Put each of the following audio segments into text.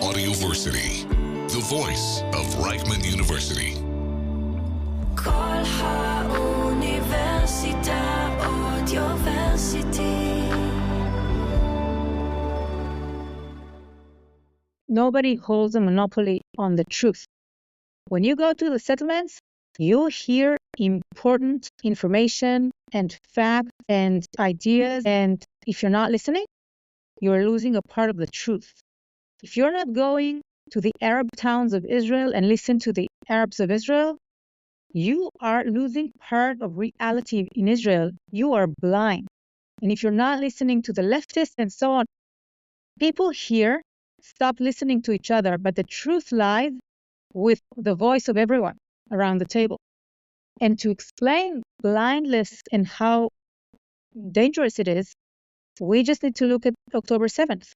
Audioversity, the voice of Reichman University. כל האוניברסיטה אודיוורסיטי. Nobody holds a monopoly on the truth. When you go to the settlements, you hear important information and facts and ideas, and if you're not listening, you're losing a part of the truth. If you're not going to the Arab towns of Israel and listen to the Arabs of Israel, you are losing part of reality in Israel. You are blind. And if you're not listening to the leftists and so on, people here stop listening to each other, but the truth lies with the voice of everyone around the table. And to explain blindness and how dangerous it is, we just need to look at October 7th.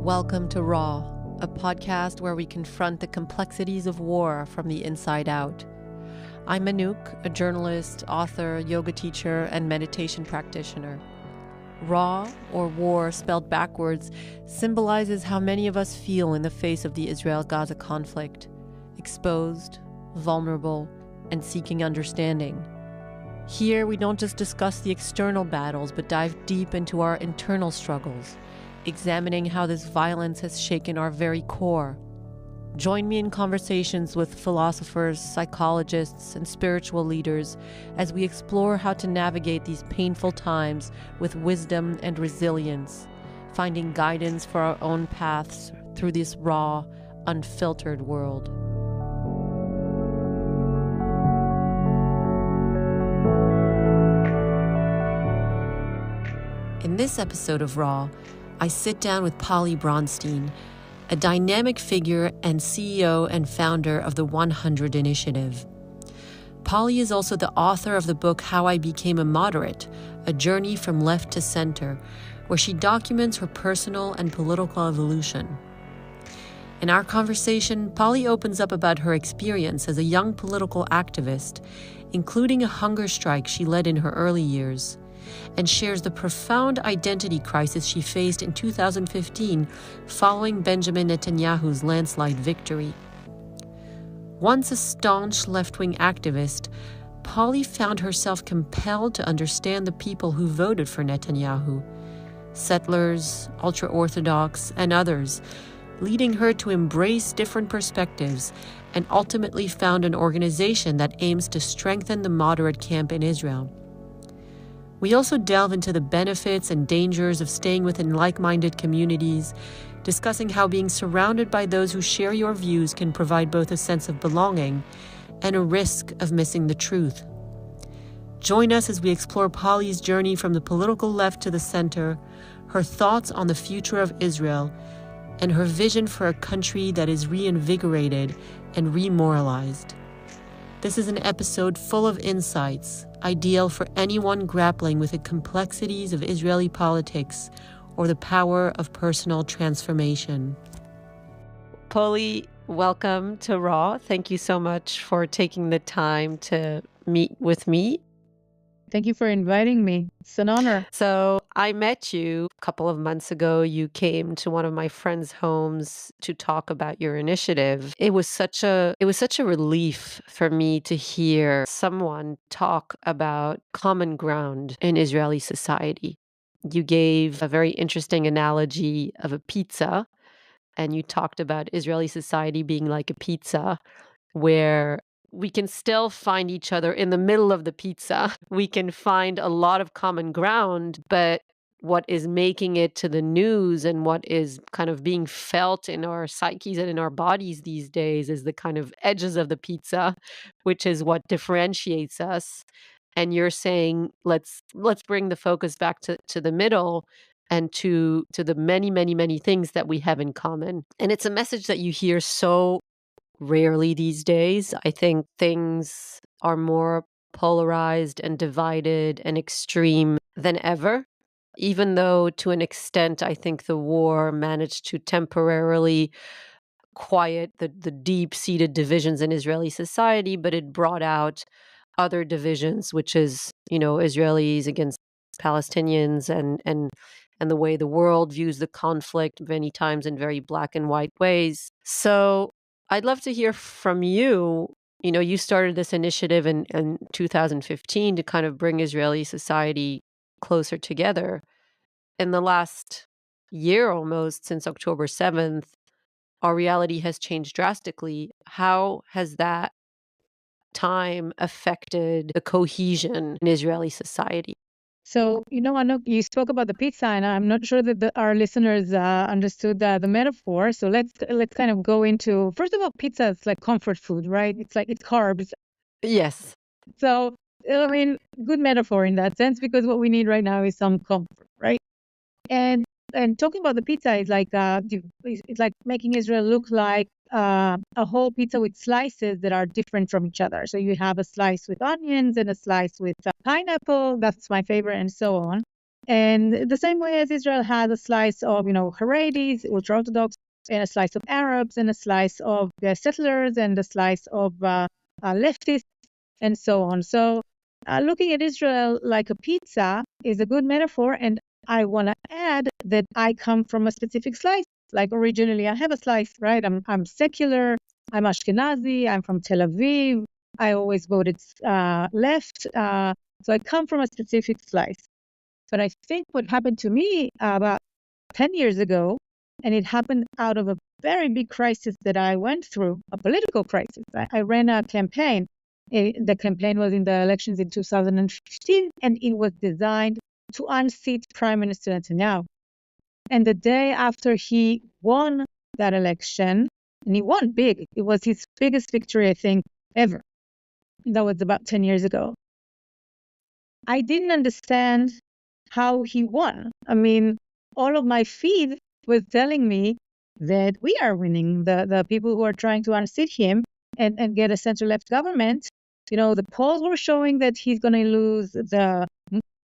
Welcome to Raw, a podcast where we confront the complexities of war from the inside out. I'm Anouk, a journalist, author, yoga teacher, and meditation practitioner. Raw, or war spelled backwards, symbolizes how many of us feel in the face of the Israel-Gaza conflict: exposed, vulnerable, and seeking understanding. Here, we don't just discuss the external battles, but dive deep into our internal struggles, examining how this violence has shaken our very core. Join me in conversations with philosophers, psychologists, and spiritual leaders as we explore how to navigate these painful times with wisdom and resilience, finding guidance for our own paths through this raw, unfiltered world. In this episode of Raw, I sit down with Polly Bronstein, a dynamic figure and CEO and founder of the 100 Initiative. Polly is also the author of the book How I Became a Moderate, A Journey from Left to Center, where she documents her personal and political evolution. In our conversation, Polly opens up about her experience as a young political activist, including a hunger strike she led in her early years, and shares the profound identity crisis she faced in 2015 following Benjamin Netanyahu's landslide victory. Once a staunch left-wing activist, Polly found herself compelled to understand the people who voted for Netanyahu: settlers, ultra-Orthodox, and others, leading her to embrace different perspectives and ultimately found an organization that aims to strengthen the moderate camp in Israel. We also delve into the benefits and dangers of staying within like-minded communities, discussing how being surrounded by those who share your views can provide both a sense of belonging and a risk of missing the truth. Join us as we explore Polly's journey from the political left to the center, her thoughts on the future of Israel, and her vision for a country that is reinvigorated and remoralized. This is an episode full of insights, ideal for anyone grappling with the complexities of Israeli politics or the power of personal transformation. Polly, welcome to Raw. Thank you so much for taking the time to meet with me. Thank you for inviting me. It's an honor. So I met you a couple of months ago. You came to one of my friends' homes to talk about your initiative. It was such a relief for me to hear someone talk about common ground in Israeli society. You gave a very interesting analogy of a pizza, and you talked about Israeli society being like a pizza where we can still find each other in the middle of the pizza. We can find a lot of common ground, but what is making it to the news and what is kind of being felt in our psyches and in our bodies these days is the kind of edges of the pizza, which is what differentiates us. And you're saying, let's bring the focus back to the middle and to the many, many, many things that we have in common. And it's a message that you hear so rarely these days. I think things are more polarized and divided and extreme than ever. Even though, to an extent, I think the war managed to temporarily quiet the deep-seated divisions in Israeli society, but it brought out other divisions, which is, Israelis against Palestinians and the way the world views the conflict many times in very black and white ways. So I'd love to hear from you. You started this initiative in 2015 to kind of bring Israeli society closer together. In the last year almost, since October 7th, our reality has changed drastically. How has that time affected the cohesion in Israeli society? So, Anouk, you spoke about the pizza, and I'm not sure that our listeners understood the metaphor. So let's kind of go into, first of all, pizza is like comfort food, right? It's carbs. Yes. So, I mean, good metaphor in that sense, because what we need right now is some comfort, right? And talking about the pizza is like it's like making Israel look like a whole pizza with slices that are different from each other. So you have a slice with onions and a slice with pineapple. That's my favorite, and so on. And the same way as Israel has a slice of Haredis, ultra-Orthodox, and a slice of Arabs, and a slice of settlers, and a slice of leftists, and so on. So looking at Israel like a pizza is a good metaphor, and I want to add that I come from a specific slice. Like originally, I have a slice, right? I'm secular. I'm Ashkenazi. I'm from Tel Aviv. I always voted left. So I come from a specific slice. But I think what happened to me about 10 years ago, and it happened out of a very big crisis that I went through, a political crisis. I ran a campaign. The campaign was in the elections in 2015, and it was designed to unseat Prime Minister Netanyahu. And the day after he won that election, and he won big, it was his biggest victory, I think, ever. That was about 10 years ago. I didn't understand how he won. I mean, all of my feed was telling me that we are winning, the people who are trying to unseat him and get a center-left government. The polls were showing that he's going to lose.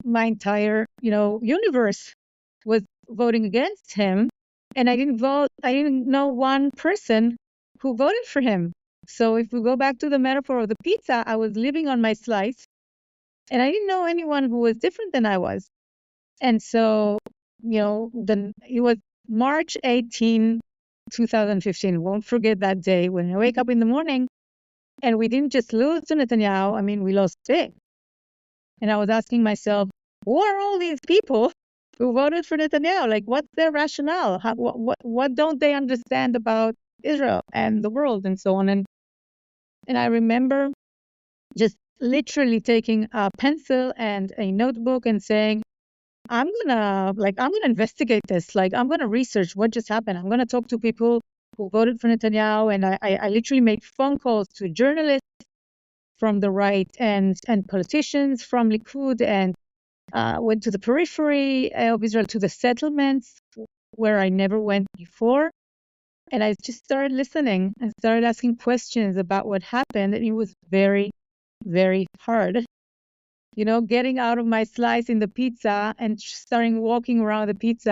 My entire, universe was voting against him, and I didn't vote. I didn't know one person who voted for him. So if we go back to the metaphor of the pizza, I was living on my slice, and I didn't know anyone who was different than I was. And so, it was March 18, 2015. Won't forget that day when I wake up in the morning, and we didn't just lose to Netanyahu. I mean, we lost big. And I was asking myself, who are all these people who voted for Netanyahu? Like, what's their rationale? What don't they understand about Israel and the world and so on? And I remember just literally taking a pencil and a notebook and saying, I'm gonna investigate this. Like, I'm gonna research what just happened. I'm gonna talk to people who voted for Netanyahu. And I literally made phone calls to journalists from the right and politicians from Likud, and went to the periphery of Israel, to the settlements where I never went before. And I just started listening and started asking questions about what happened. And it was very, very hard. Getting out of my slice in the pizza and starting walking around the pizza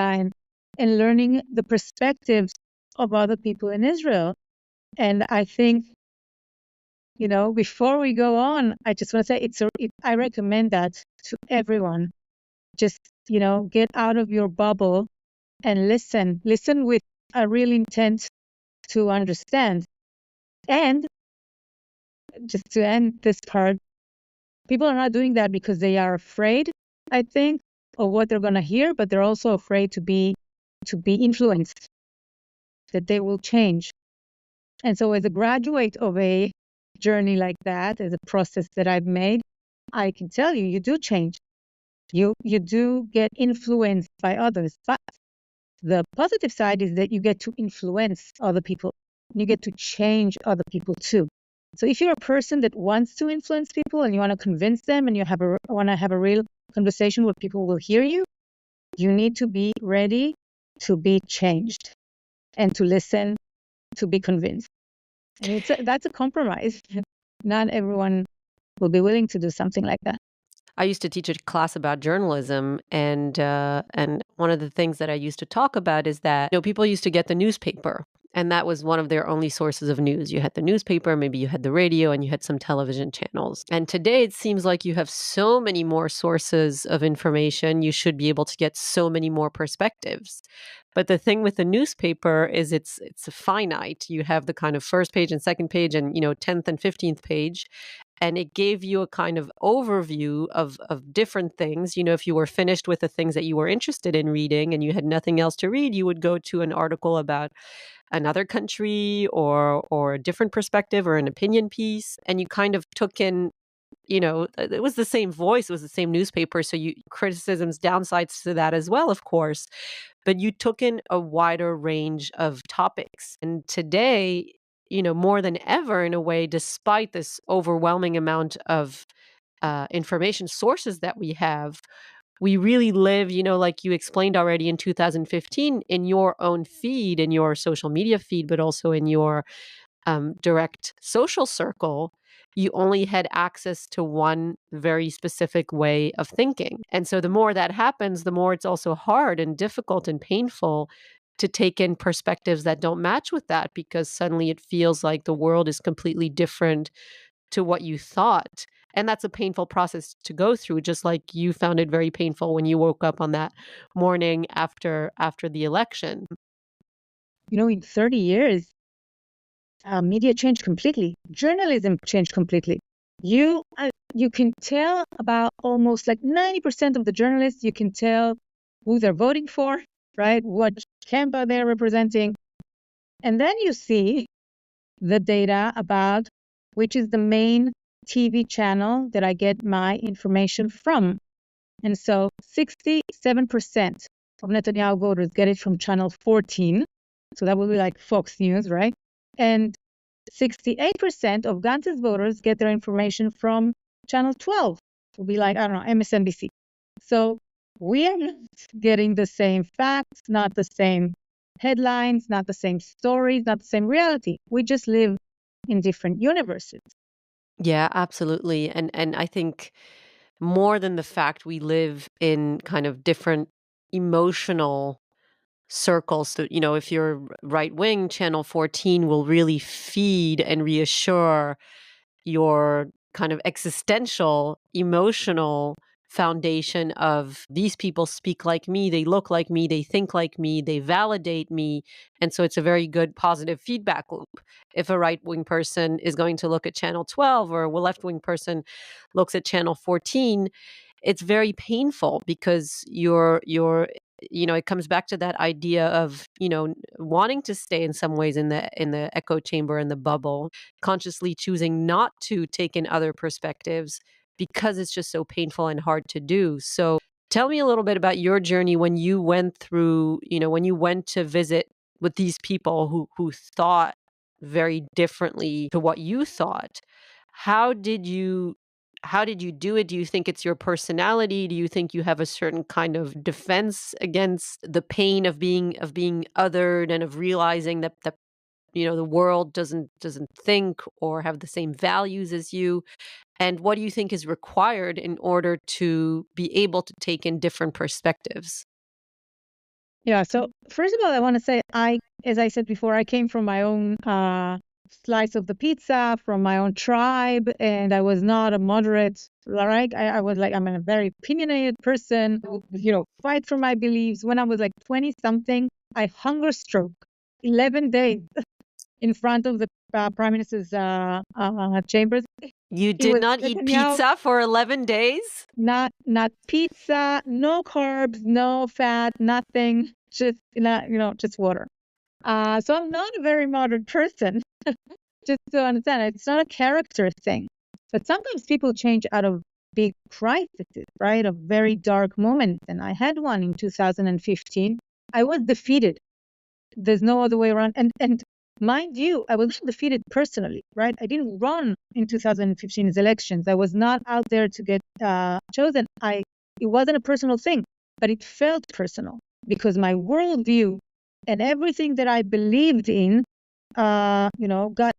and learning the perspectives of other people in Israel. And I think, before we go on, I just want to say I recommend that to everyone. Just, get out of your bubble and listen with a real intent to understand. And just to end this part, people are not doing that because they are afraid, I think, of what they're going to hear, but they're also afraid to be influenced, that they will change. And so as a graduate of a journey like that, as a process that I've made, I can tell you do change. You do get influenced by others, but the positive side is that you get to influence other people. You get to change other people too. So if you're a person that wants to influence people and you want to convince them and you want to have a real conversation where people will hear you, you need to be ready to be changed and to listen, to be convinced. And that's a compromise. Not everyone will be willing to do something like that. I used to teach a class about journalism, and one of the things that I used to talk about is that people used to get the newspaper, and that was one of their only sources of news. You had the newspaper, maybe you had the radio, and you had some television channels. And today it seems like you have so many more sources of information. You should be able to get so many more perspectives. But the thing with the newspaper is it's finite. You have the kind of first page and second page and 10th and 15th page. And it gave you a kind of overview of different things. If you were finished with the things that you were interested in reading and you had nothing else to read, you would go to an article about another country or a different perspective or an opinion piece. And you kind of took in, it was the same voice, it was the same newspaper. So criticisms, downsides to that as well, of course. But you took in a wider range of topics. And today, more than ever, in a way, despite this overwhelming amount of information sources that we have, we really live, like you explained already in 2015, in your own feed, in your social media feed, but also in your direct social circle. You only had access to one very specific way of thinking. And so the more that happens, the more it's also hard and difficult and painful to take in perspectives that don't match with that, because suddenly it feels like the world is completely different to what you thought. And that's a painful process to go through, just like you found it very painful when you woke up on that morning after the election. In 30 years, media changed completely. Journalism changed completely. You can tell about almost like 90% of the journalists, you can tell who they're voting for, right? What camp are they representing? And then you see the data about which is the main TV channel that I get my information from. And so 67% of Netanyahu voters get it from channel 14. So that would be like Fox News, right? And 68% of Gantz's voters get their information from channel 12. It would be like, I don't know, MSNBC. So we are not getting the same facts, not the same headlines, not the same stories, not the same reality. We just live in different universes. Yeah, absolutely. And I think more than the fact we live in kind of different emotional circles. So, if you're right wing, Channel 14 will really feed and reassure your kind of existential, emotional foundation of these people speak like me, they look like me, they think like me, they validate me. And so it's a very good positive feedback loop. If a right-wing person is going to look at Channel 12 or a left-wing person looks at Channel 14, it's very painful because it comes back to that idea of, wanting to stay in some ways in the echo chamber, in the bubble, consciously choosing not to take in other perspectives because it's just so painful and hard to do. So tell me a little bit about your journey when you went through, when you went to visit with these people who thought very differently to what you thought. How did you do it? Do you think it's your personality? Do you think you have a certain kind of defense against the pain of being othered and of realizing that the world doesn't think or have the same values as you? And what do you think is required in order to be able to take in different perspectives? Yeah, so first of all, I want to say, as I said before, I came from my own slice of the pizza, from my own tribe, and I was not a moderate, right? I was like, I'm a very opinionated person, fight for my beliefs. When I was like 20 something, I hunger stroke 11 days in front of the prime minister's chambers. You did not eat pizza for 11 days? Not pizza, no carbs, no fat, nothing, just just water. So I'm not a very moderate person. Just to understand, it's not a character thing. But sometimes people change out of big crises, right? Of very dark moments. And I had one in 2015. I was defeated. There's no other way around. And mind you, I was defeated personally, right? I didn't run in 2015's elections. I was not out there to get chosen. It wasn't a personal thing, but it felt personal because my worldview and everything that I believed in, got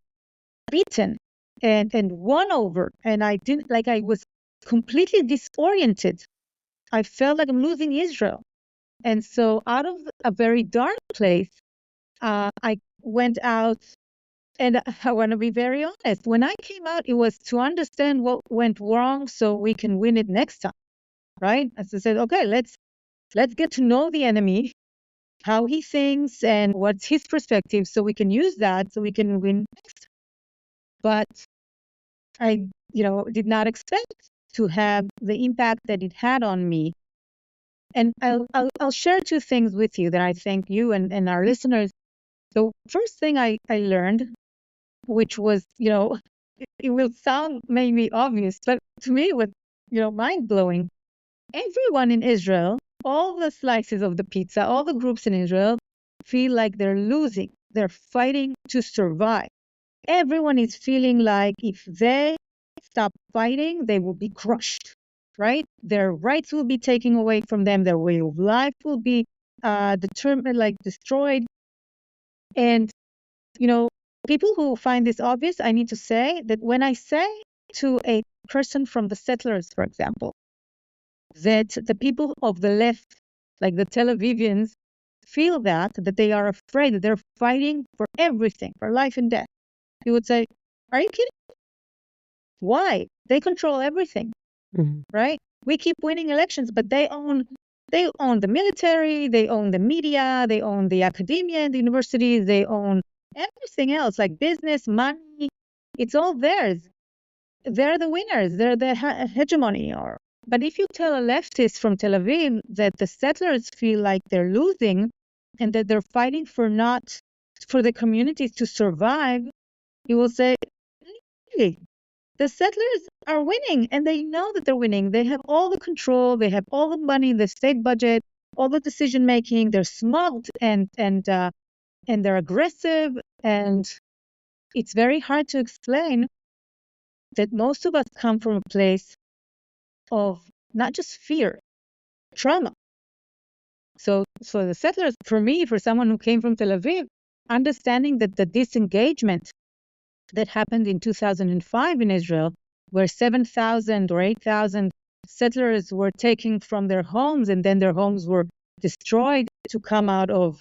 beaten. and won over. And I didn't, like, I was completely disoriented. I felt like I'm losing Israel. And so out of a very dark place, I went out, and I want to be very honest. When I came out, it was to understand what went wrong so we can win it next time, right? As I said, okay, let's get to know the enemy, how he thinks and what's his perspective, so we can use that so we can win next time. But I, did not expect to have the impact that it had on me. And I'll share two things with you that I think you and our listeners. The first thing I learned, which was, it will sound maybe obvious, but to me it was, mind blowing. Everyone in Israel, all the slices of the pizza, all the groups in Israel feel like they're losing. They're fighting to survive. Everyone is feeling like if they stop fighting, they will be crushed, right? Their rights will be taken away from them. Their way of life will be destroyed. And, people who find this obvious, I need to say that when I say to a person from the settlers, for example, that the people of the left, like the Tel Avivians, feel that they are afraid, that they're fighting for everything, for life and death, you would say, are you kidding? Why? They control everything, right? We keep winning elections, but they own the military, they own the media, they own the academia and the universities, they own everything else, like business, money. It's all theirs. They're the winners. They're the hegemony. But if you tell a leftist from Tel Aviv that the settlers feel like they're losing and that they're fighting for the communities to survive, he will say, really? The settlers are winning, and they know that they're winning. They have all the control. They have all the money in the state budget, all the decision making. They're smart and they're aggressive. And it's very hard to explain that most of us come from a place of not just fear, trauma. So the settlers, for me, for someone who came from Tel Aviv, understanding that the disengagement that happened in 2005 in Israel, where 7,000 or 8,000 settlers were taken from their homes, and then their homes were destroyed to come out of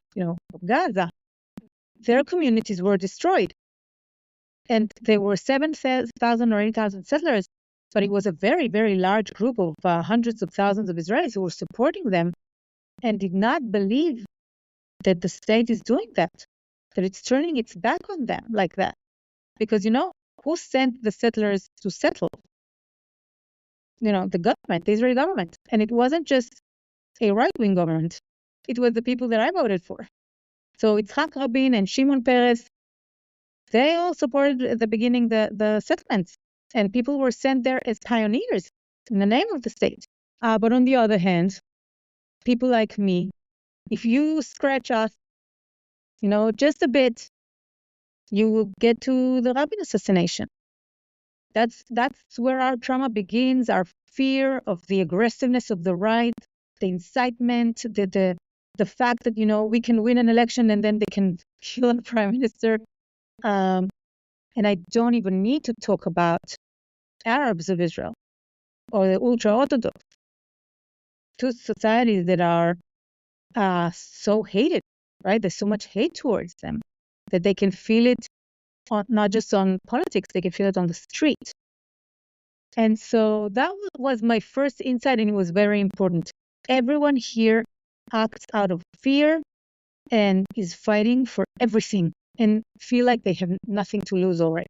Gaza. Their communities were destroyed, and there were 7,000 or 8,000 settlers, but it was a very, very large group of hundreds of thousands of Israelis who were supporting them and did not believe that the state is doing that it's turning its back on them like that. Because, who sent the settlers to settle? The government, the Israeli government. And it wasn't just a right-wing government. It was the people that I voted for. So Yitzhak Rabin and Shimon Peres, they all supported at the beginning the settlements. And people were sent there as pioneers in the name of the state. But on the other hand, people like me, if you scratch us, just a bit, you will get to the Rabin assassination. That's where our trauma begins, our fear of the aggressiveness of the right, the incitement, the fact that, we can win an election and then they can kill a prime minister. And I don't even need to talk about Arabs of Israel or the ultra-Orthodox, two societies that are so hated, right? There's so much hate towards them that they can feel it not just on politics, they can feel it on the street. And so that was my first insight, and it was very important. Everyone here acts out of fear and is fighting for everything and feel like they have nothing to lose already.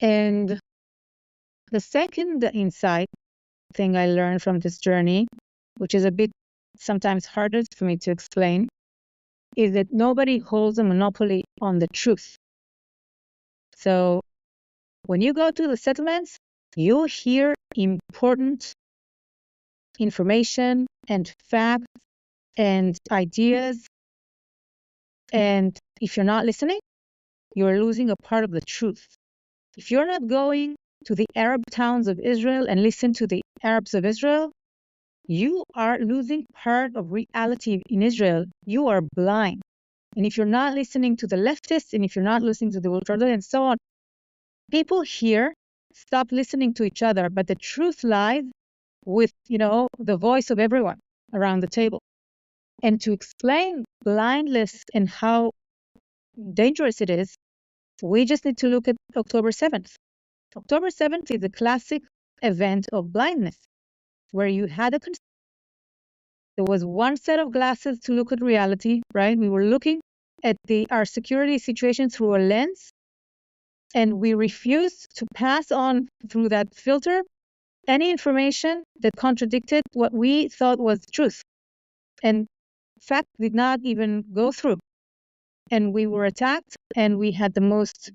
And the second insight thing I learned from this journey, which is a bit sometimes harder for me to explain, is that nobody holds a monopoly on the truth. So when you go to the settlements, you hear important information and facts and ideas. And if you're not listening, you're losing a part of the truth. If you're not going to the Arab towns of Israel and listen to the Arabs of Israel, you are losing part of reality in Israel. You are blind. And if you're not listening to the leftists, and if you're not listening to the ultra-Orthodox and so on, People here stop listening to each other, but the truth lies with, the voice of everyone around the table. And to explain blindness and how dangerous it is, we just need to look at October 7th. October 7th is a classic event of blindness, where you had there was one set of glasses to look at reality, right? We were looking at our security situation through a lens, and we refused to pass on through that filter any information that contradicted what we thought was truth. And fact did not even go through. And we were attacked, and we had the most,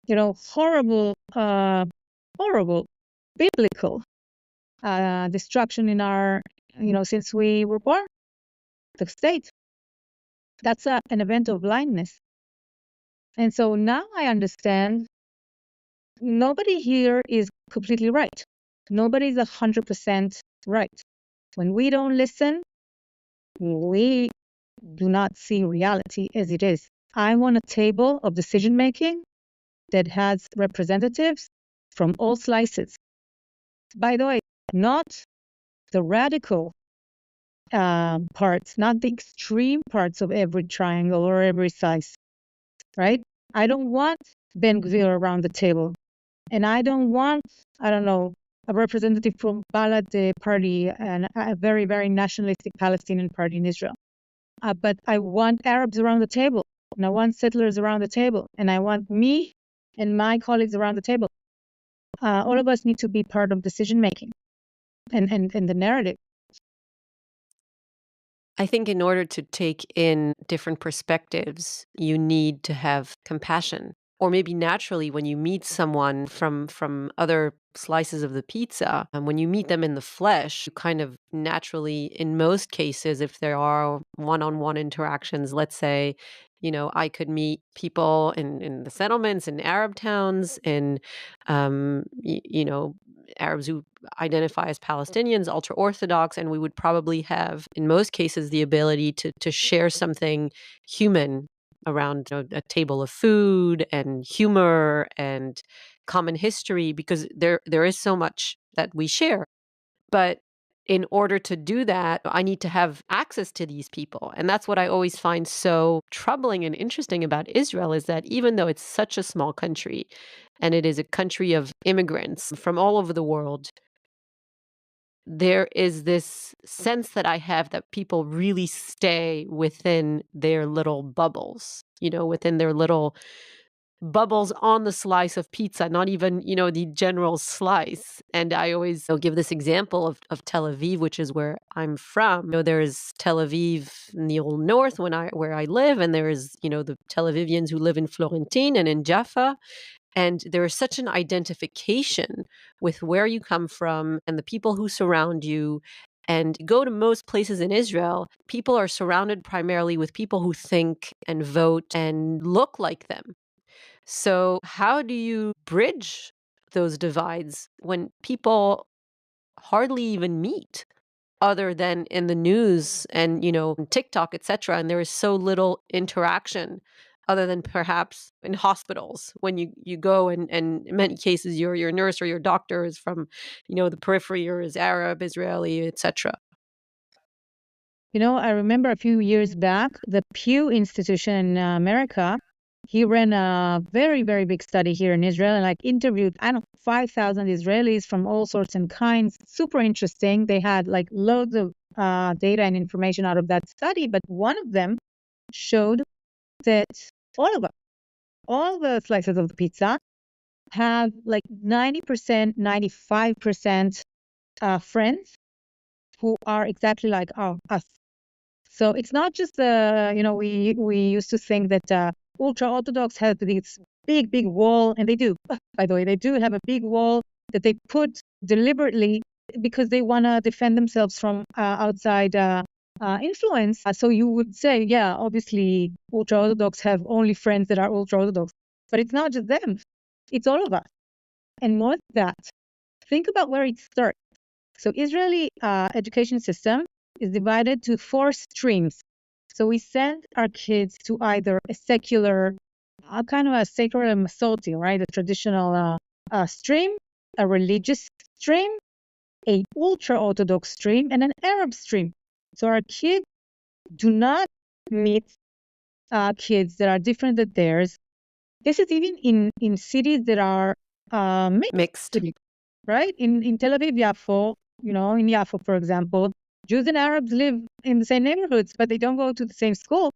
horrible, biblical destruction in our, since we were born, the state. That's an event of blindness. And so now I understand nobody here is completely right. Nobody's 100% right. When we don't listen, we do not see reality as it is. I want a table of decision making that has representatives from all slices. By the way, not the radical parts, not the extreme parts of every triangle or every slice, right? I don't want Ben Gvir around the table. And I don't want, a representative from Balad party and a very, very nationalistic Palestinian party in Israel. But I want Arabs around the table, and I want settlers around the table, and I want me and my colleagues around the table. All of us need to be part of decision making and the narrative. I think in order to take in different perspectives, you need to have compassion. Or maybe naturally, when you meet someone from other slices of the pizza, and when you meet them in the flesh, you kind of naturally, in most cases, if there are one-on-one interactions, let's say, I could meet people in the settlements, in Arab towns, in, Arabs who identify as Palestinians, ultra-Orthodox, and we would probably have, in most cases, the ability to share something human around a table of food and humor and common history, because there is so much that we share. But in order to do that, I need to have access to these people. And that's what I always find so troubling and interesting about Israel, is that even though it's such a small country, and it is a country of immigrants from all over the world, there is this sense that I have that people really stay within their little bubbles, within their little bubbles on the slice of pizza, not even, the general slice. And I always give this example of Tel Aviv, which is where I'm from. There is Tel Aviv in the old north where I live, and there is, the Tel Avivians who live in Florentine and in Jaffa. And there is such an identification with where you come from and the people who surround you. And go to most places in Israel, people are surrounded primarily with people who think and vote and look like them. So how do you bridge those divides when people hardly even meet, other than in the news and, TikTok, etc., and there is so little interaction other than perhaps in hospitals when you go, and in many cases your nurse or your doctor is from, the periphery, or is Arab, Israeli, etc. I remember a few years back, the Pew Institution in America, he ran a very, very big study here in Israel and interviewed, 5,000 Israelis from all sorts and kinds. Super interesting. They had loads of data and information out of that study, but one of them showed that all of us, all the slices of the pizza, have 90%, 95% friends who are exactly like us. So it's not just we used to think that ultra-Orthodox have this big wall, and they do. By the way, they do have a big wall that they put deliberately because they want to defend themselves from outside influence. So you would say, yeah, obviously ultra-Orthodox have only friends that are ultra-Orthodox, but it's not just them. It's all of us. And more than that, think about where it starts. So Israeli education system is divided to 4 streams. So we send our kids to either a secular a kind of a sacred and Masorti, right? A traditional stream, a religious stream, a ultra-Orthodox stream, and an Arab stream. So our kids do not meet kids that are different than theirs. This is even in cities that are mixed. Right? In Tel Aviv, Yafo, in Yafo, for example, Jews and Arabs live in the same neighborhoods, but they don't go to the same school.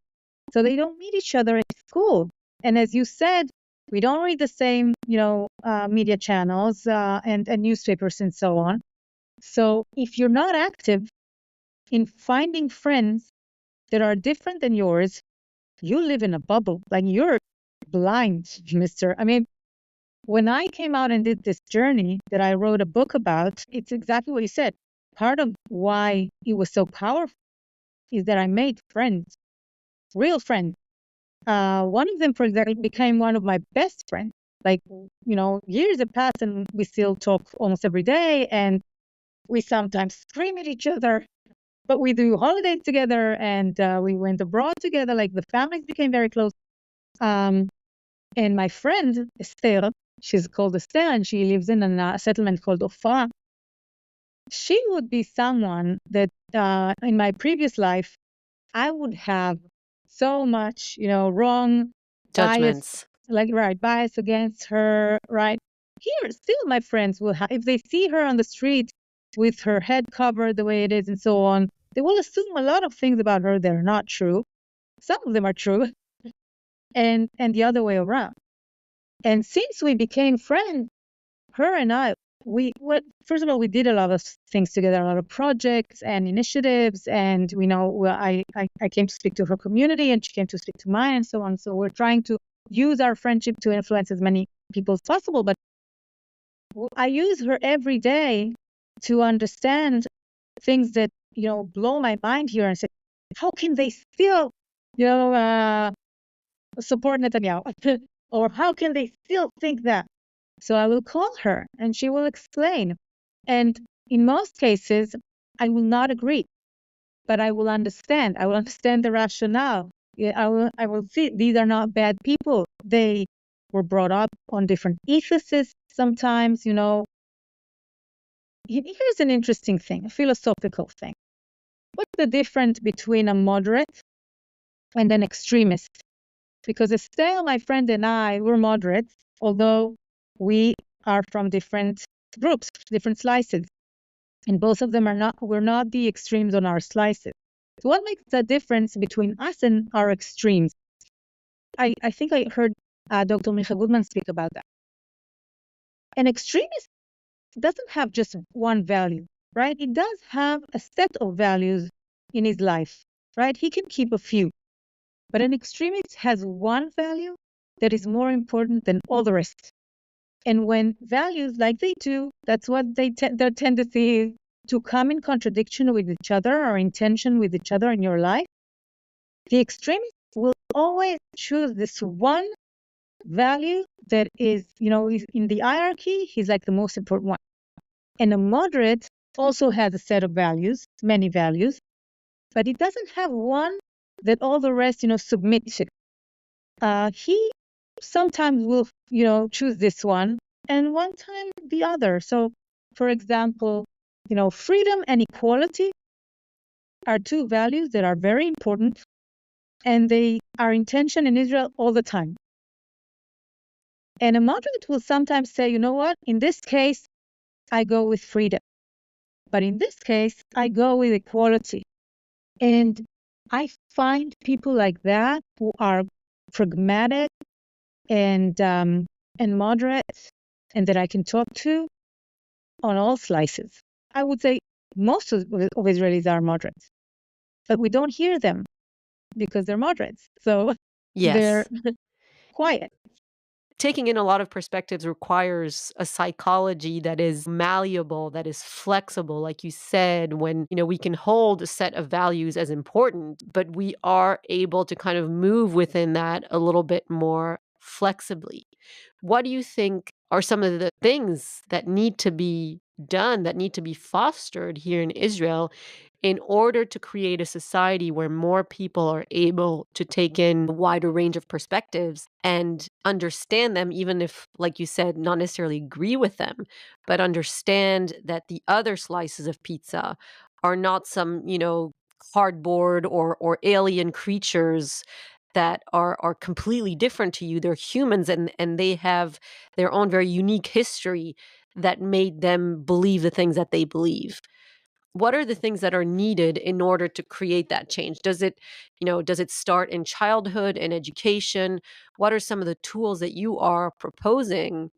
So they don't meet each other at school. And as you said, we don't read the same, media channels and newspapers and so on. So if you're not active in finding friends that are different than yours, you live in a bubble. Like you're blind, mister. I mean, when I came out and did this journey that I wrote a book about, it's exactly what you said. Part of why it was so powerful is that I made friends, real friends. One of them, for example, became one of my best friends. Like, years have passed and we still talk almost every day, and we sometimes scream at each other, but we do holidays together, and we went abroad together. Like the families became very close. And my friend, Esther, she's called Esther, and she lives in a settlement called Ofra. She would be someone that in my previous life, I would have so much, wrong judgments. Bias against her, right? Here, still my friends will have, if they see her on the street with her head covered the way it is and so on, they will assume a lot of things about her that are not true. Some of them are true, and the other way around. And since we became friends, her and I, first of all, we did a lot of things together, a lot of projects and initiatives, and I came to speak to her community, and she came to speak to mine, and so on. So we're trying to use our friendship to influence as many people as possible. But I use her every day to understand things that blow my mind here, and say, how can they still support Netanyahu, or how can they still think that? So I will call her and she will explain. And in most cases, I will not agree, but I will understand. I will understand the rationale. I will see these are not bad people. They were brought up on different ethoses sometimes, Here's an interesting thing, a philosophical thing. What's the difference between a moderate and an extremist? Because Estelle, my friend, and I were moderates, although we are from different groups, different slices. And both of them we're not the extremes on our slices. So what makes the difference between us and our extremes? I think I heard Dr. Micha Goodman speak about that. An extremist doesn't have just one value, right? It does have a set of values in his life, right? He can keep a few. But an extremist has one value that is more important than all the rest. And when values, like they do, that's what their tendency is to come in contradiction with each other or in tension with each other in your life, the extremist will always choose this one value that is, in the hierarchy, he's like the most important one. And a moderate also has a set of values, many values, but it doesn't have one that all the rest, submit to. He sometimes will, choose this one, and one time the other. So, for example, freedom and equality are two values that are very important, and they are in tension in Israel all the time. And a moderate will sometimes say, you know what, in this case, I go with freedom. But in this case, I go with equality. And I find people like that who are pragmatic and moderate, and that I can talk to on all slices. I would say most of Israelis are moderates, but we don't hear them because they're moderates. So they're quiet. Taking in a lot of perspectives requires a psychology that is malleable, that is flexible, like you said, when, we can hold a set of values as important, but we are able to kind of move within that a little bit more flexibly. What do you think are some of the things that need to be done, that need to be fostered here in Israel in order to create a society where more people are able to take in a wider range of perspectives and understand them, even if, like you said, not necessarily agree with them, but understand that the other slices of pizza are not some, cardboard or alien creatures that are completely different to you. They're humans, and they have their own very unique history that made them believe the things that they believe. What are the things that are needed in order to create that change? Does it start in childhood and education? What are some of the tools that you are proposing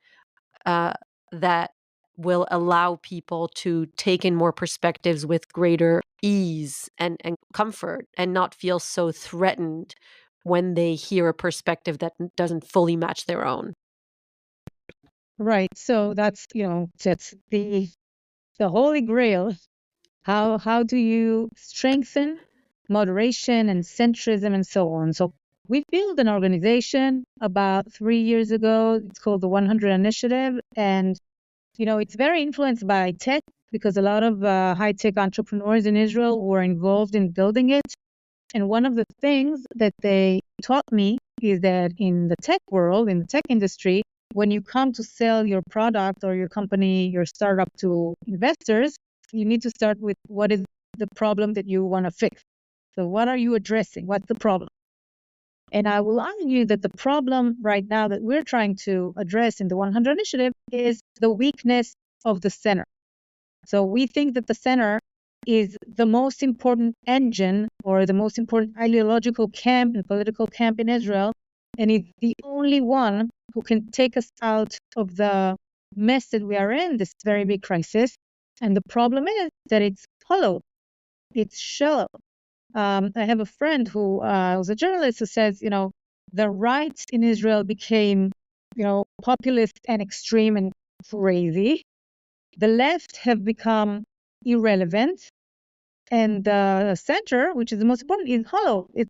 uh, that will allow people to take in more perspectives with greater ease and comfort, and not feel so threatened when they hear a perspective that doesn't fully match their own? Right. So that's the holy grail. How do you strengthen moderation and centrism and so on? So we built an organization about 3 years ago. It's called the 100 Initiative, and it's very influenced by tech because a lot of high-tech entrepreneurs in Israel were involved in building it. And one of the things that they taught me is that in the tech world, in the tech industry, when you come to sell your product or your company, your startup to investors, you need to start with what is the problem that you want to fix. So what are you addressing? What's the problem? And I will argue that the problem right now that we're trying to address in the 100 Initiative is the weakness of the center. So we think that the center is the most important engine or the most important ideological camp and political camp in Israel, and it's the only one who can take us out of the mess that we are in, this very big crisis. And the problem is that it's hollow, it's shallow. I have a friend who was a journalist who says, the right in Israel became, populist and extreme and crazy. The left have become irrelevant, and the center, which is the most important, is hollow. It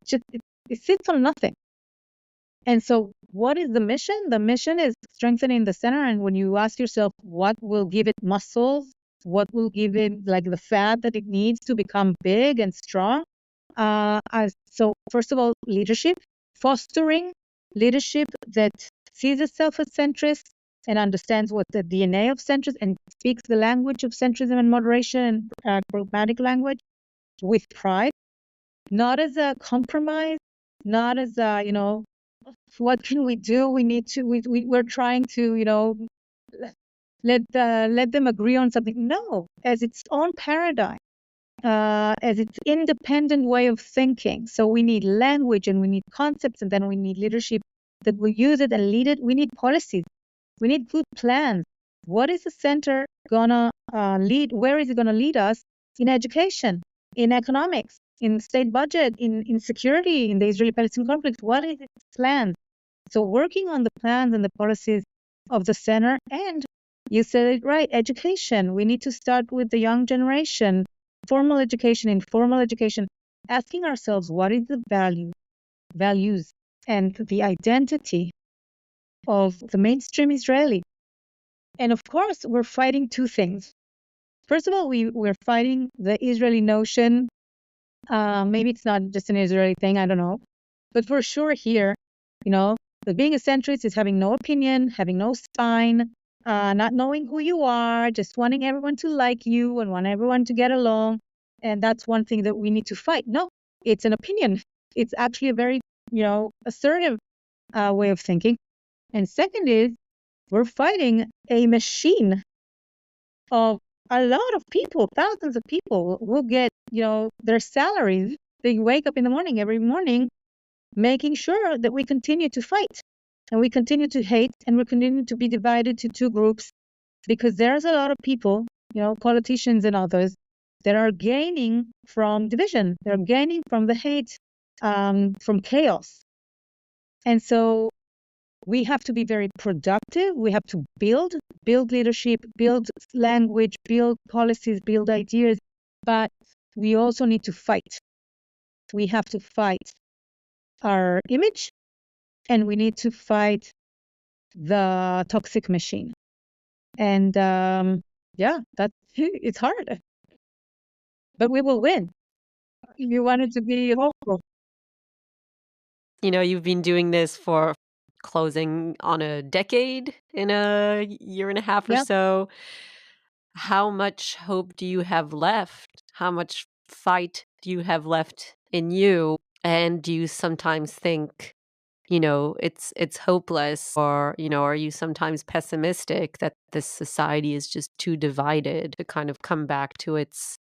sits on nothing. And so what is the mission? The mission is strengthening the center. And when you ask yourself what will give it muscles, what will give it like the fat that it needs to become big and strong? So first of all, leadership, fostering leadership that sees itself as centrist and understands what the DNA of centrism and speaks the language of centrism and moderation and pragmatic language with pride, not as a compromise, not as a, what can we do? We need to, we're trying to, let them agree on something. No, as its own paradigm, as its independent way of thinking. So we need language and we need concepts, and then we need leadership that will use it and lead it. We need policies. We need good plans. What is the center gonna lead? Where is it gonna lead us? In education, in economics, in state budget, in security, in the Israeli-Palestinian conflict. What is its plan? So working on the plans and the policies of the center, and you said it right, education. We need to start with the young generation, formal education, informal education, asking ourselves what is the values, and the identity of the mainstream Israeli. And of course, we're fighting two things. First of all, we're fighting the Israeli notion. Maybe it's not just an Israeli thing, I don't know. But for sure here, that being a centrist is having no opinion, having no spine, not knowing who you are, just wanting everyone to like you and want everyone to get along. And that's one thing that we need to fight. No, it's an opinion. It's actually a very, assertive way of thinking. And second is, we're fighting a machine of a lot of people, thousands of people who get, their salaries. They wake up in the morning, every morning, making sure that we continue to fight and we continue to hate and we continue to be divided to two groups, because there's a lot of people, politicians and others, that are gaining from division. They're gaining from the hate, from chaos. And so we have to be very productive. We have to build leadership, build language, build policies, build ideas, but we also need to fight. We have to fight our image, and we need to fight the toxic machine. And it's hard. but we will win. You wanted to be hopeful. You've been doing this for closing on a decade in a year and a half or Yeah. so. How much hope do you have left? How much fight do you have left in you? And do you sometimes think, it's hopeless, or, are you sometimes pessimistic that this society is just too divided to kind of come back to its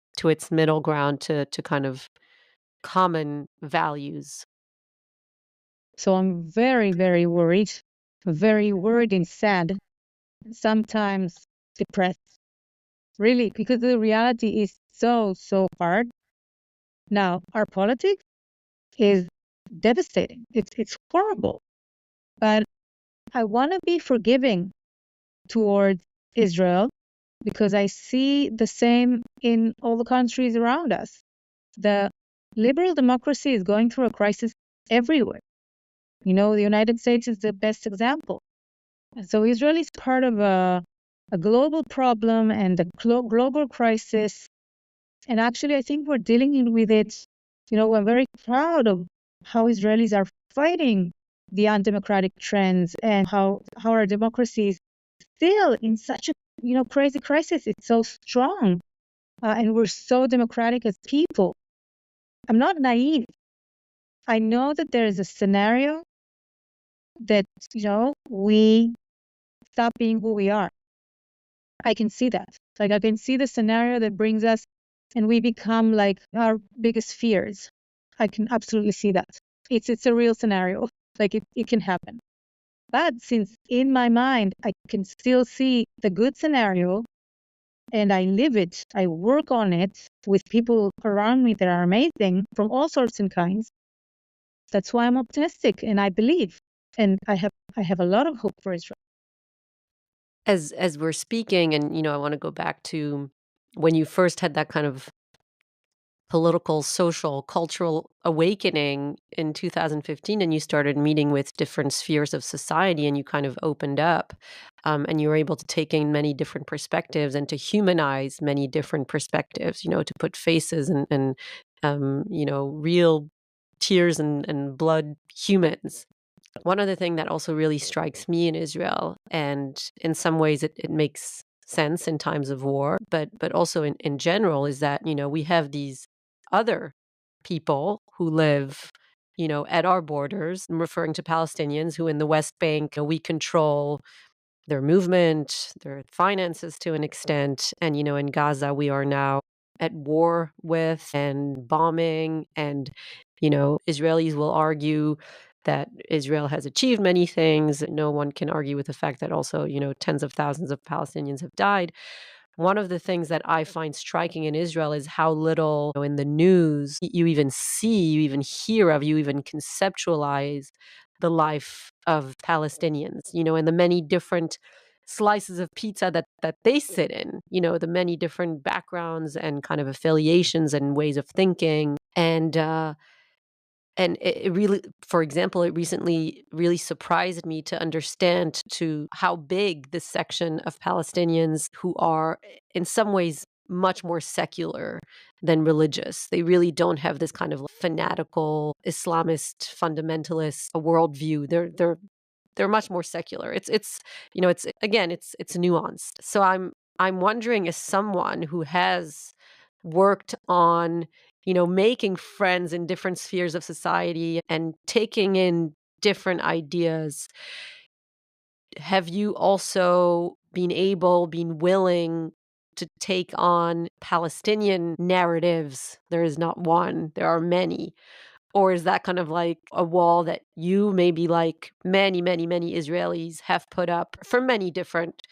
middle ground, to kind of common values? So I'm very, very worried and sad, sometimes depressed, really, because the reality is so, so hard. Now, our politics is devastating. It's horrible. But I want to be forgiving towards Israel because I see the same in all the countries around us. The liberal democracy is going through a crisis everywhere. The United States is the best example. And so Israel is part of a global problem and a global crisis. And actually, I think we're dealing with it. I'm very proud of how Israelis are fighting the undemocratic trends and how our democracy is still in such a crazy crisis. It's so strong, and we're so democratic as people. I'm not naive. I know that there is a scenario that we stop being who we are. I can see that. Like I can see the scenario that brings us and we become like our biggest fears. I can absolutely see that. It's a real scenario. Like it can happen. But since in my mind I can still see the good scenario and I live it, I work on it with people around me that are amazing from all sorts and kinds. That's why I'm optimistic and I believe. And I have a lot of hope for Israel. As we're speaking, and I want to go back to when you first had that kind of political, social, cultural awakening in 2015, and you started meeting with different spheres of society, and you kind of opened up, and you were able to take in many different perspectives and to humanize many different perspectives, to put faces and real tears and blood humans. One other thing that also really strikes me in Israel, and in some ways it makes sense in times of war, but also in general, is that, we have these other people who live, at our borders. I'm referring to Palestinians who in the West Bank, we control their movement, their finances to an extent. And, in Gaza, we are now at war with and bombing. And, Israelis will argue that Israel has achieved many things. No one can argue with the fact that also, tens of thousands of Palestinians have died. One of the things that I find striking in Israel is how little in the news you even see, you even hear of, you even conceptualize the life of Palestinians, and the many different slices of pizza that they sit in, the many different backgrounds and kind of affiliations and ways of thinking. And it really, for example, it recently really surprised me to understand to how big this section of Palestinians who are in some ways much more secular than religious. They really don't have this kind of fanatical Islamist fundamentalist worldview. They're much more secular. It's again, it's nuanced. So I'm wondering, as someone who has worked on making friends in different spheres of society and taking in different ideas, have you also been willing to take on Palestinian narratives? There is not one, there are many. Or is that kind of like a wall that you, maybe like many, many, many Israelis, have put up for many different,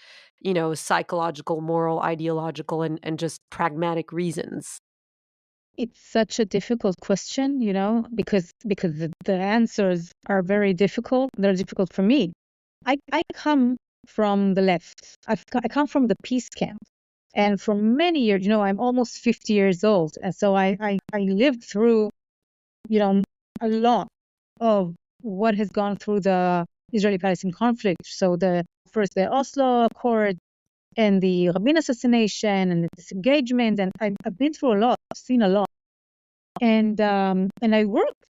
psychological, moral, ideological, and just pragmatic reasons? It's such a difficult question, because the answers are very difficult. They're difficult for me. I come from the left. I come from the peace camp. And for many years, I'm almost 50 years old. And so I lived through, a lot of what has gone through the Israeli-Palestinian conflict. So first the Oslo Accord, and the Rabin assassination and the disengagement, and I've been through a lot, I've seen a lot, and I worked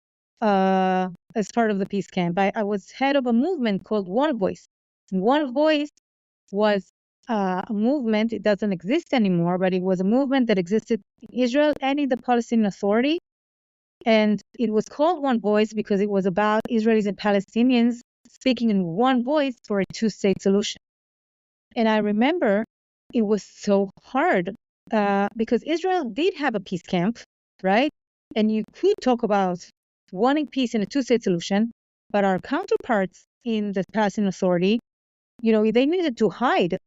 as part of the peace camp. I was head of a movement called One Voice. One Voice was a movement. It doesn't exist anymore, but it was a movement that existed in Israel and in the Palestinian Authority. And it was called One Voice because it was about Israelis and Palestinians speaking in one voice for a two-state solution. And I remember it was so hard because Israel did have a peace camp, right? And you could talk about wanting peace and a two-state solution, but our counterparts in the Palestinian Authority, they needed to hide.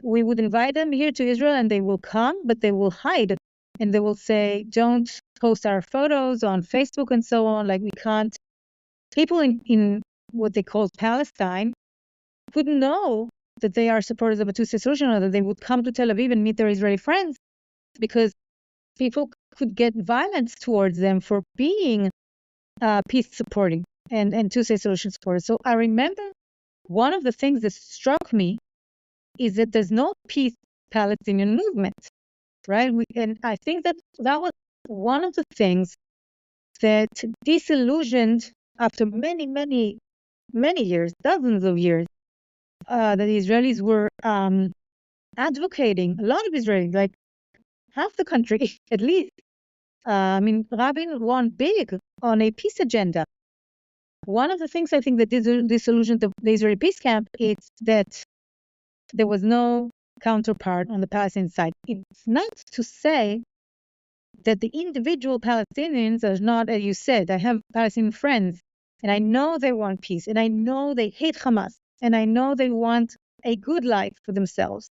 We would invite them here to Israel and they will come, but they will hide. And they will say, don't post our photos on Facebook and so on. Like we can't. People in what they call Palestine wouldn't know that they are supporters of a two-state solution, or that they would come to Tel Aviv and meet their Israeli friends, because people could get violence towards them for being peace supporting and two-state solution supporters. So I remember one of the things that struck me is that there's no peace Palestinian movement, right? And I think that was one of the things that disillusioned after many, many, many years, dozens of years, that the Israelis were advocating, a lot of Israelis, like half the country at least. Rabin won big on a peace agenda. One of the things I think that disillusioned the Israeli peace camp is that there was no counterpart on the Palestinian side. It's not to say that the individual Palestinians are not, as you said, I have Palestinian friends, and I know they want peace, and I know they hate Hamas, and I know they want a good life for themselves.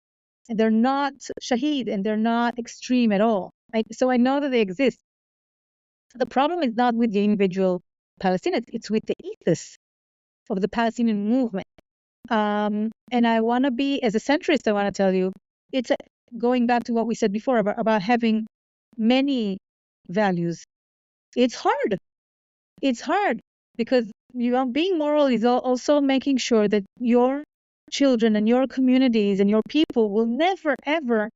And they're not shaheed, and they're not extreme at all. So I know that they exist. The problem is not with the individual Palestinians, it's with the ethos of the Palestinian movement. And I want to be, as a centrist, I want to tell you, it's going back to what we said before about having many values. It's hard. It's hard because being moral is also making sure that your children and your communities and your people will never, ever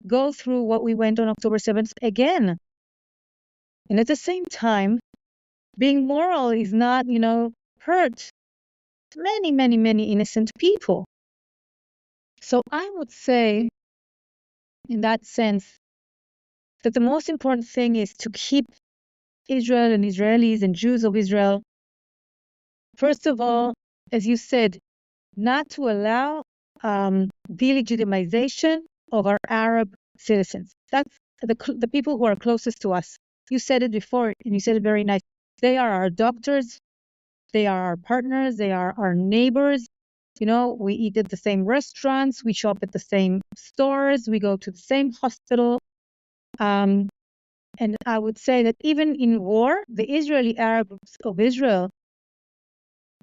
go through what we went on October 7th again. And at the same time, being moral is not, hurt many, many, many innocent people. So I would say, in that sense, that the most important thing is to keep Israel and Israelis and Jews of Israel, first of all, as you said, not to allow delegitimization of our Arab citizens. That's the people who are closest to us. You said it before, and you said it very nice. They are our doctors. They are our partners. They are our neighbors. We eat at the same restaurants. We shop at the same stores. We go to the same hospital. And I would say that even in war, the Israeli Arabs of Israel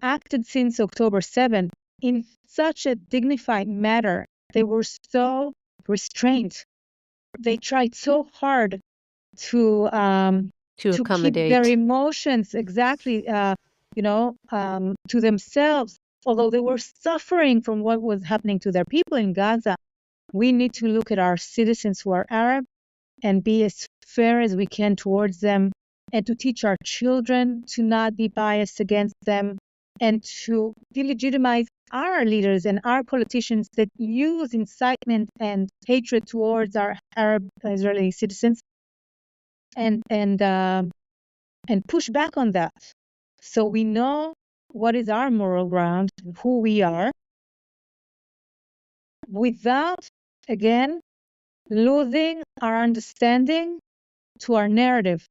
acted since October 7th in such a dignified manner. They were so restrained. They tried so hard to keep their emotions exactly, to themselves, although they were suffering from what was happening to their people in Gaza. We need to look at our citizens who are Arab and be as fair as we can towards them, and to teach our children to not be biased against them, and to delegitimize our leaders and our politicians that use incitement and hatred towards our Arab Israeli citizens, and push back on that. So we know what is our moral ground, who we are, without, again, losing our understanding to our narrative.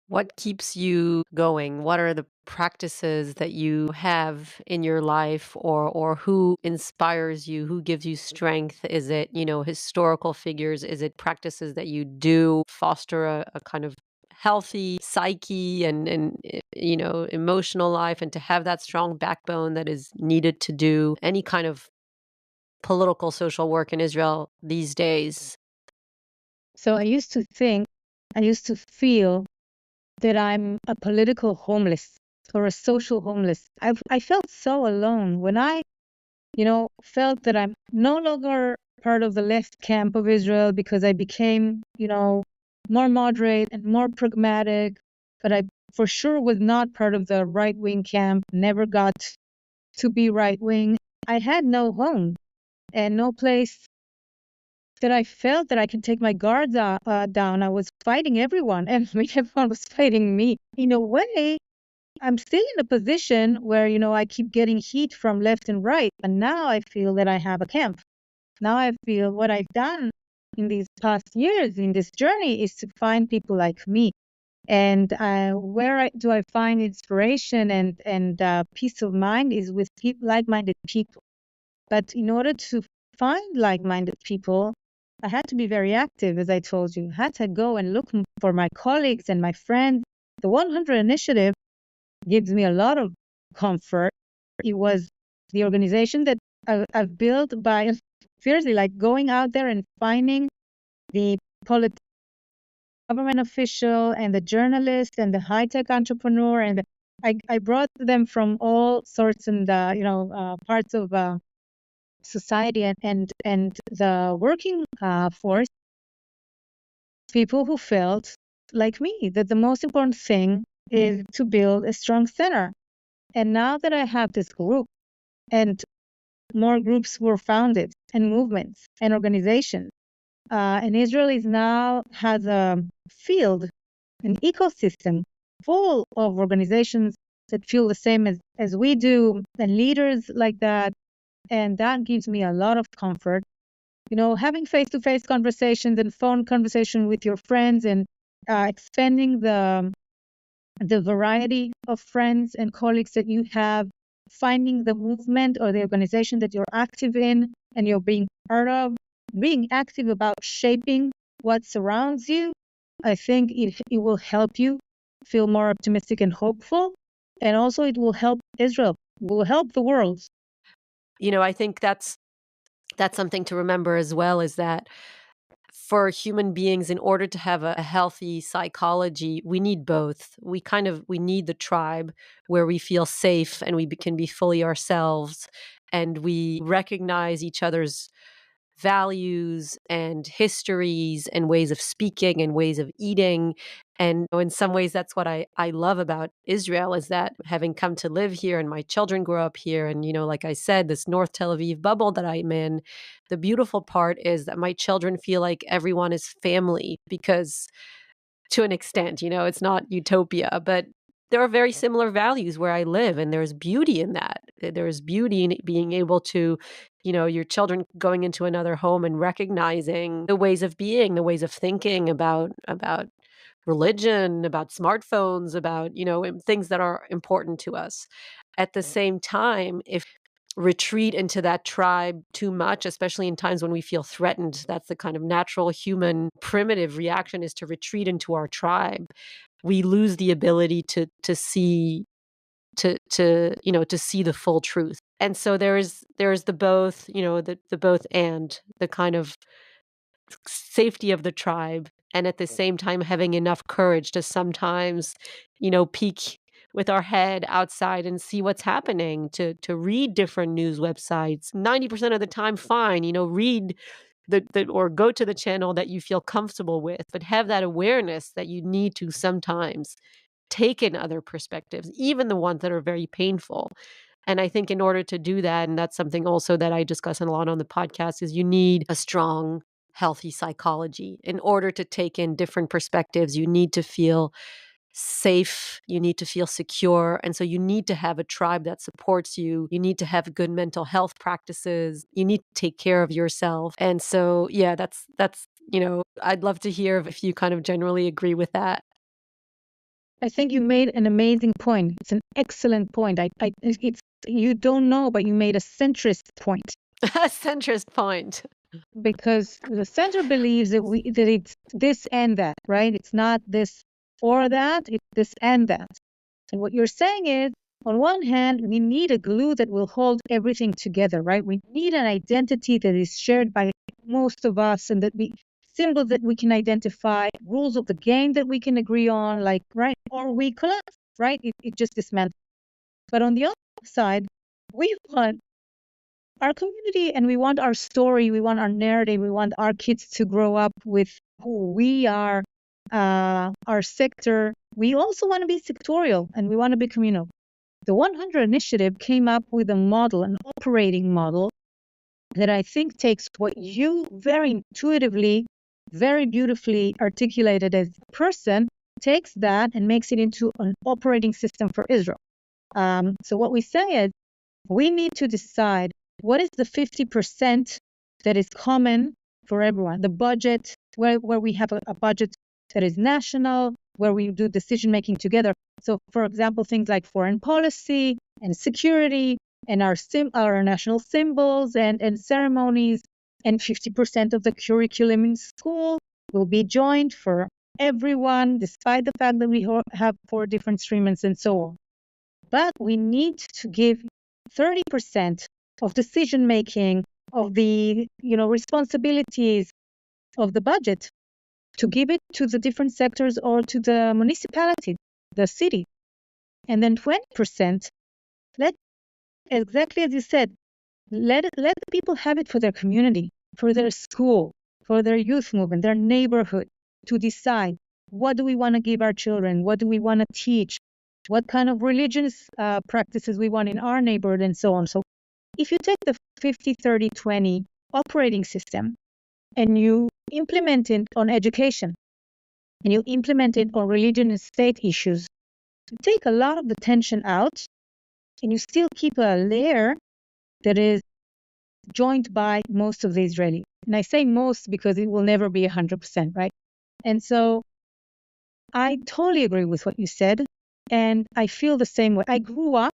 What keeps you going? What are the practices that you have in your life, or who inspires you? Who gives you strength? Is it, historical figures? Is it practices that you do foster a kind of healthy psyche and emotional life, and to have that strong backbone that is needed to do any kind of political social work in Israel these days? So I used to feel that I'm a political homeless or a social homeless. I felt so alone when I felt that I'm no longer part of the left camp of Israel because I became, more moderate and more pragmatic, but I for sure was not part of the right-wing camp, never got to be right-wing. I had no home and no place that I felt that I can take my guards down. I was fighting everyone, and everyone was fighting me. In a way, I'm still in a position where, I keep getting heat from left and right, and now I feel that I have a camp. Now I feel what I've done in these past years in this journey is to find people like me. And where do I find inspiration and peace of mind is with like-minded people. But in order to find like-minded people, I had to be very active, as I told you. I had to go and look for my colleagues and my friends. The 100 Initiative gives me a lot of comfort. It was the organization that I've built by seriously like going out there and finding the government official and the journalist and the high-tech entrepreneur, and I brought them from all sorts and parts of society and the working force, people who felt like me that the most important thing is to build a strong center. And now that I have this group, and more groups were founded, and movements and organizations, and Israel now has a field, an ecosystem full of organizations that feel the same as we do, and leaders like that. And that gives me a lot of comfort. Having face-to-face conversations and phone conversation with your friends, and expanding the variety of friends and colleagues that you have, finding the movement or the organization that you're active in and you're being part of, being active about shaping what surrounds you. I think it will help you feel more optimistic and hopeful. And also it will help Israel, will help the world. I think that's something to remember as well, is that for human beings, in order to have a healthy psychology, we need both. We need the tribe where we feel safe and we can be fully ourselves, and we recognize each other's values and histories and ways of speaking and ways of eating. And in some ways, that's what I love about Israel, is that having come to live here and my children grow up here, and, like I said, this North Tel Aviv bubble that I'm in, the beautiful part is that my children feel like everyone is family, because to an extent, it's not utopia, but there are very similar values where I live, and there's beauty in that. There's beauty in being able to, your children going into another home and recognizing the ways of being, the ways of thinking about religion, about smartphones, about, things that are important to us. At the same time, if retreat into that tribe too much, especially in times when we feel threatened, that's the kind of natural human primitive reaction, is to retreat into our tribe. We lose the ability to see to see the full truth. And so there's the both, the both, and the kind of safety of the tribe, and at the same time having enough courage to sometimes, peek with our head outside and see what's happening, to read different news websites. 90% of the time, fine, read or go to the channel that you feel comfortable with, but have that awareness that you need to sometimes take in other perspectives, even the ones that are very painful. And I think in order to do that, and that's something also that I discuss a lot on the podcast, is you need a strong, healthy psychology. In order to take in different perspectives, you need to feel safe, you need to feel secure. And so you need to have a tribe that supports you. You need to have good mental health practices. You need to take care of yourself. And so, yeah, that's, I'd love to hear if you kind of generally agree with that. I think you made an amazing point. It's an excellent point. It's, you don't know, but you made a centrist point. A centrist point. Because the center believes that it's this and that, right? It's not this or that, it's this and that. And what you're saying is, on one hand, we need a glue that will hold everything together, right? We need an identity that is shared by most of us, and symbols that we can identify, rules of the game that we can agree on, like, right? Or we collapse, right? It just dismantles. But on the other side, we want our community and we want our story, we want our narrative, we want our kids to grow up with who we are, our sector. We also want to be sectorial and we want to be communal. The 100 Initiative came up with a model, an operating model, that I think takes what you very intuitively, very beautifully articulated as a person, takes that and makes it into an operating system for Israel. So what we say is, we need to decide what is the 50% that is common for everyone. The budget, where we have a budget that is national, where we do decision making together. So, for example, things like foreign policy and security and our national symbols and ceremonies, and 50% of the curriculum in school will be joined for everyone, despite the fact that we have 4 different streams and so on. But we need to give 30% of decision making, of the responsibilities of the budget, to give it to the different sectors or to the municipality, the city. And then 20%, exactly as you said, let the people have it for their community, for their school, for their youth movement, their neighborhood, to decide what do we want to give our children, what do we want to teach, what kind of religious practices we want in our neighborhood, and so on. So if you take the 50-30-20 operating system and you implement it on education and you implement it on religion and state issues, you take a lot of the tension out and you still keep a layer that is joined by most of the Israelis. And I say most because it will never be 100%, right? And so I totally agree with what you said. And I feel the same way. I grew up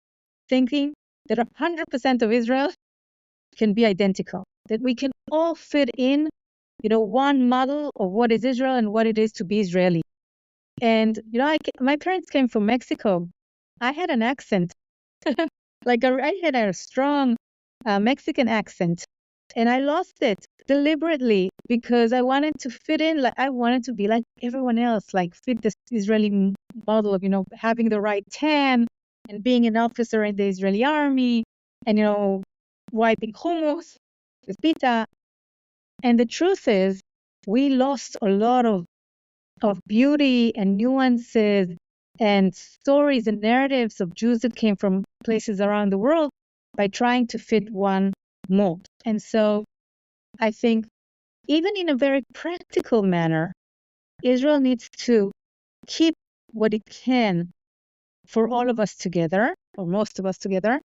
thinking that 100% of Israel can be identical, that we can all fit in, one model of what is Israel and what it is to be Israeli. And, my parents came from Mexico. I had an accent. I had a strong Mexican accent. And I lost it deliberately because I wanted to fit in. I wanted to be like everyone else, fit this Israeli model of, having the right tan and being an officer in the Israeli army and, wiping hummus with pita. And the truth is, we lost a lot of beauty and nuances and stories and narratives of Jews that came from places around the world by trying to fit one mold. And so I think even in a very practical manner, Israel needs to keep what it can for all of us together, or most of us together,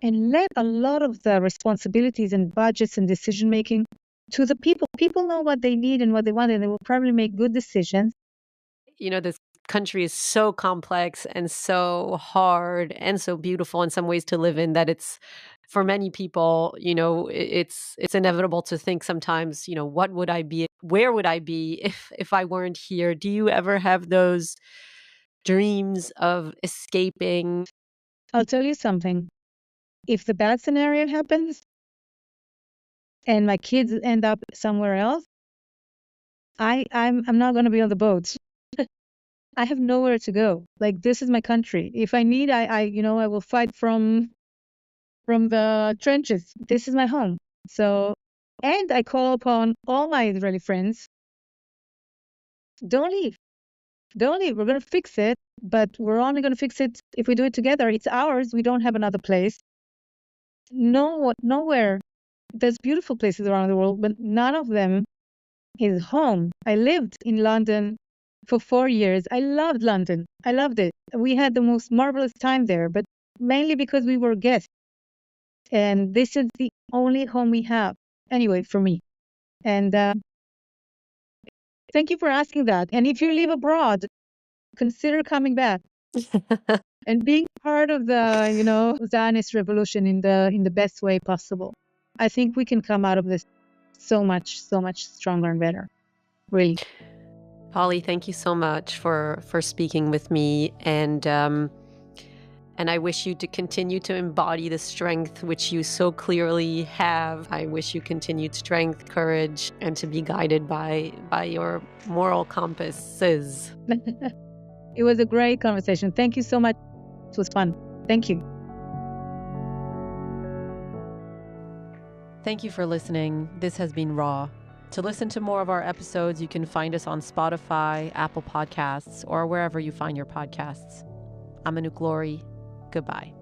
and let a lot of the responsibilities and budgets and decision making to the people. People know what they need and what they want, and they will probably make good decisions. This country is so complex and so hard and so beautiful in some ways to live in that it's, for many people, it's inevitable to think sometimes, what would I be? Where would I be if I weren't here? Do you ever have those dreams of escaping? I'll tell you something. If the bad scenario happens and my kids end up somewhere else, I'm not going to be on the boat. I have nowhere to go. This is my country. If I need, I will fight from the trenches. This is my home. So, and I call upon all my Israeli friends, don't leave. Don't leave. We're going to fix it, but we're only going to fix it if we do it together. It's ours. We don't have another place. Nowhere. There's beautiful places around the world, but none of them is home. I lived in London for 4 years. I loved London. I loved it. We had the most marvelous time there, but mainly because we were guests. And this is the only home we have, anyway, for me. And thank you for asking that. And if you live abroad, consider coming back and being part of the, Zionist revolution in the best way possible. I think we can come out of this so much stronger and better. Really. Polly, thank you so much for speaking with me, and I wish you to continue to embody the strength which you so clearly have. I wish you continued strength, courage, and to be guided by your moral compasses. It was a great conversation. Thank you so much. It was fun. Thank you. Thank you for listening. This has been Raw. To listen to more of our episodes, you can find us on Spotify, Apple Podcasts, or wherever you find your podcasts. I'm Anouk. Goodbye.